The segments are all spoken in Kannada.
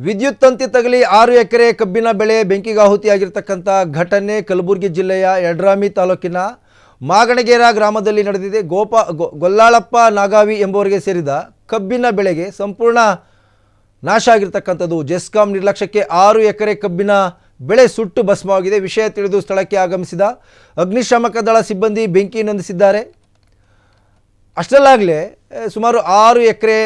ವಿದ್ಯುತ್ ತಂತಿ ತಗಲಿ 6 ಎಕರೆ ಕಬ್ಬಿನ ಬೆಳೆ ಬೆಂಕಿಗಾಹುತಿಯಾಗಿರತಕ್ಕಂಥ ಘಟನೆ ಕಲಬುರಗಿ ಜಿಲ್ಲೆಯ ಯಡ್ರಾಮಿ ತಾಲೂಕಿನ ಮಾಗಣಗೇರ ಗ್ರಾಮದಲ್ಲಿ ನಡೆದಿದೆ. ಗೊಲ್ಲಾಳಪ್ಪ ನಾಗಾವಿ ಎಂಬುವರಿಗೆ ಸೇರಿದ ಕಬ್ಬಿನ ಬೆಳೆಗೆ ಸಂಪೂರ್ಣ ನಾಶ ಆಗಿರತಕ್ಕಂಥದ್ದು. ಜೆಸ್ಕಾಂ ನಿರ್ಲಕ್ಷ್ಯಕ್ಕೆ 6 ಎಕರೆ ಕಬ್ಬಿನ ಬೆಳೆ ಸುಟ್ಟು ಭಸ್ಮವಾಗಿದೆ. ವಿಷಯ ತಿಳಿದು ಸ್ಥಳಕ್ಕೆ ಆಗಮಿಸಿದ ಅಗ್ನಿಶಾಮಕ ದಳ ಸಿಬ್ಬಂದಿ ಬೆಂಕಿ ನಂದಿಸಿದ್ದಾರೆ. ಅಷ್ಟರಲ್ಲಾಗಲೇ ಸುಮಾರು 6 ಎಕರೆ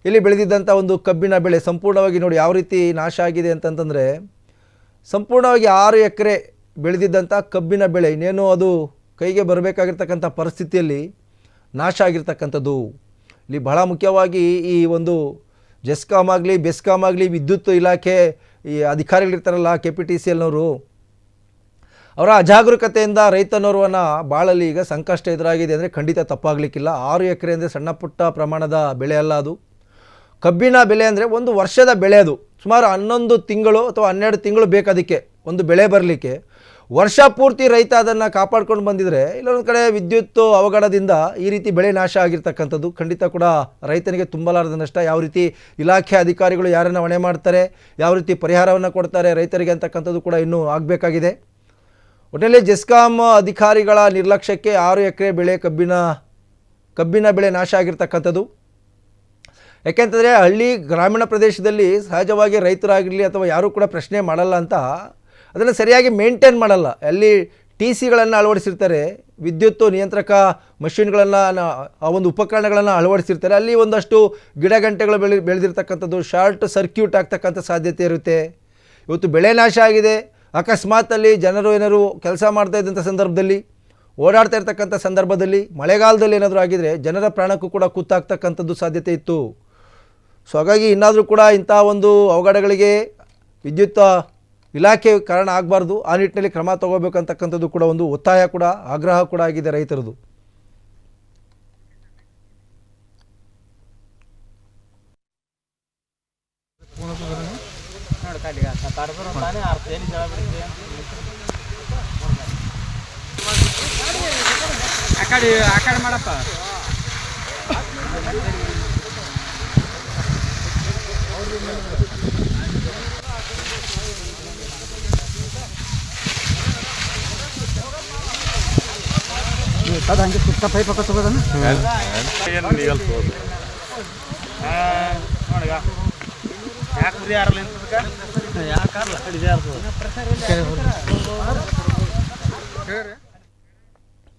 ಇಲ್ಲಿ ಬೆಳೆದಿದ್ದಂಥ ಒಂದು ಕಬ್ಬಿನ ಬೆಳೆ ಸಂಪೂರ್ಣವಾಗಿ ನೋಡಿ ಯಾವ ರೀತಿ ನಾಶ ಆಗಿದೆ ಅಂತಂತಂದರೆ, ಸಂಪೂರ್ಣವಾಗಿ 6 ಎಕರೆ ಬೆಳೆದಿದ್ದಂಥ ಕಬ್ಬಿನ ಬೆಳೆ ಇನ್ನೇನು ಅದು ಕೈಗೆ ಬರಬೇಕಾಗಿರ್ತಕ್ಕಂಥ ಪರಿಸ್ಥಿತಿಯಲ್ಲಿ ನಾಶ ಆಗಿರ್ತಕ್ಕಂಥದ್ದು. ಇಲ್ಲಿ ಬಹಳ ಮುಖ್ಯವಾಗಿ ಈ ಒಂದು ಜೆಸ್ಕಾಂ ಆಗಲಿ ಬೆಸ್ಕಾಂ ಆಗಲಿ ವಿದ್ಯುತ್ ಇಲಾಖೆ ಈ ಅಧಿಕಾರಿಗಳಿರ್ತಾರಲ್ಲ KPTCLನವರು, ಅವರ ಅಜಾಗರೂಕತೆಯಿಂದ ರೈತನೋರ್ವನ ಬಾಳಲ್ಲಿ ಈಗ ಸಂಕಷ್ಟ ಎದುರಾಗಿದೆ ಅಂದರೆ ಖಂಡಿತ ತಪ್ಪಾಗಲಿಕ್ಕಿಲ್ಲ. 6 ಎಕರೆ ಅಂದರೆ ಸಣ್ಣ ಪುಟ್ಟ ಪ್ರಮಾಣದ ಬೆಳೆ ಅಲ್ಲ. ಅದು ಕಬ್ಬಿನ ಬೆಳೆ ಅಂದರೆ ಒಂದು ವರ್ಷದ ಬೆಳೆ. ಅದು ಸುಮಾರು 11 ತಿಂಗಳು ಅಥವಾ 12 ತಿಂಗಳು ಬೇಕು ಅದಕ್ಕೆ ಒಂದು ಬೆಳೆ ಬರಲಿಕ್ಕೆ. ವರ್ಷ ಪೂರ್ತಿ ರೈತ ಅದನ್ನು ಕಾಪಾಡ್ಕೊಂಡು ಬಂದಿದ್ರೆ ಇಲ್ಲೊಂದು ಕಡೆ ವಿದ್ಯುತ್ ಅವಘಡದಿಂದ ಈ ರೀತಿ ಬೆಳೆ ನಾಶ ಆಗಿರ್ತಕ್ಕಂಥದ್ದು ಖಂಡಿತ ಕೂಡ ರೈತನಿಗೆ ತುಂಬಲಾರದ ನಷ್ಟ. ಯಾವ ರೀತಿ ಇಲಾಖೆ ಅಧಿಕಾರಿಗಳು ಯಾರನ್ನು ಹೊಣೆ ಮಾಡ್ತಾರೆ, ಯಾವ ರೀತಿ ಪರಿಹಾರವನ್ನು ಕೊಡ್ತಾರೆ ರೈತರಿಗೆ ಅಂತಕ್ಕಂಥದ್ದು ಕೂಡ ಇನ್ನೂ ಆಗಬೇಕಾಗಿದೆ. ಒಟ್ಟಿನಲ್ಲಿ ಜೆಸ್ಕಾಂ ಅಧಿಕಾರಿಗಳ ನಿರ್ಲಕ್ಷ್ಯಕ್ಕೆ 6 ಎಕರೆ ಬೆಳೆ ಕಬ್ಬಿನ ಬೆಳೆ ನಾಶ ಆಗಿರ್ತಕ್ಕಂಥದ್ದು. ಯಾಕೆಂತಂದರೆ ಹಳ್ಳಿ ಗ್ರಾಮೀಣ ಪ್ರದೇಶದಲ್ಲಿ ಸಹಜವಾಗಿ ರೈತರಾಗಿರಲಿ ಅಥವಾ ಯಾರೂ ಕೂಡ ಪ್ರಶ್ನೆ ಮಾಡಲ್ಲ ಅಂತ ಅದನ್ನು ಸರಿಯಾಗಿ ಮೇಂಟೈನ್ ಮಾಡಲ್ಲ. ಅಲ್ಲಿ TCಗಳನ್ನು ಅಳವಡಿಸಿರ್ತಾರೆ, ವಿದ್ಯುತ್ ನಿಯಂತ್ರಕ ಮಷಿನ್ಗಳನ್ನು ಆ ಒಂದು ಉಪಕರಣಗಳನ್ನು ಅಳವಡಿಸಿರ್ತಾರೆ. ಅಲ್ಲಿ ಒಂದಷ್ಟು ಗಿಡಗಂಟೆಗಳು ಬೆಳೆದಿರ್ತಕ್ಕಂಥದ್ದು ಶಾರ್ಟ್ ಸರ್ಕ್ಯೂಟ್ ಆಗ್ತಕ್ಕಂಥ ಸಾಧ್ಯತೆ ಇರುತ್ತೆ. ಇವತ್ತು ಬೆಳೆ ನಾಶ ಆಗಿದೆ, ಅಕಸ್ಮಾತಲ್ಲಿ ಜನರು ಏನಾದ್ರು ಕೆಲಸ ಮಾಡ್ತಾ ಇದ್ದಂಥ ಸಂದರ್ಭದಲ್ಲಿ, ಓಡಾಡ್ತಾ ಇರ್ತಕ್ಕಂಥ ಸಂದರ್ಭದಲ್ಲಿ, ಮಳೆಗಾಲದಲ್ಲಿ ಏನಾದರೂ ಆಗಿದರೆ ಜನರ ಪ್ರಾಣಕ್ಕೂ ಕೂಡ ಕುತ್ತಾಗ್ತಕ್ಕಂಥದ್ದು ಸಾಧ್ಯತೆ ಇತ್ತು. ಸೊ ಹಾಗಾಗಿ ಇನ್ನಾದರೂ ಕೂಡ ಇಂಥ ಒಂದು ಅವಘಡಗಳಿಗೆ ವಿದ್ಯುತ್ ಇಲಾಖೆ ಕಾರಣ ಆಗಬಾರ್ದು. ಆ ನಿಟ್ಟಿನಲ್ಲಿ ಕ್ರಮ ತಗೋಬೇಕಂತಕ್ಕಂಥದ್ದು ಕೂಡ ಒಂದು ಒತ್ತಾಯ ಕೂಡ ಆಗ್ರಹ ಕೂಡ ಆಗಿದೆ ರೈತರದು. ಮಾಡಪ್ಪ ಅದು ಹಂಗೆ ಸುತ್ತ ಪೈಪ್ ಹಾಕೋ ತಗೋದನ್ನ ಯಾಕೆ ಯಾರಲ್ಲ ಯಾಕಾರಲ್ಲ ಕಡಿದೆ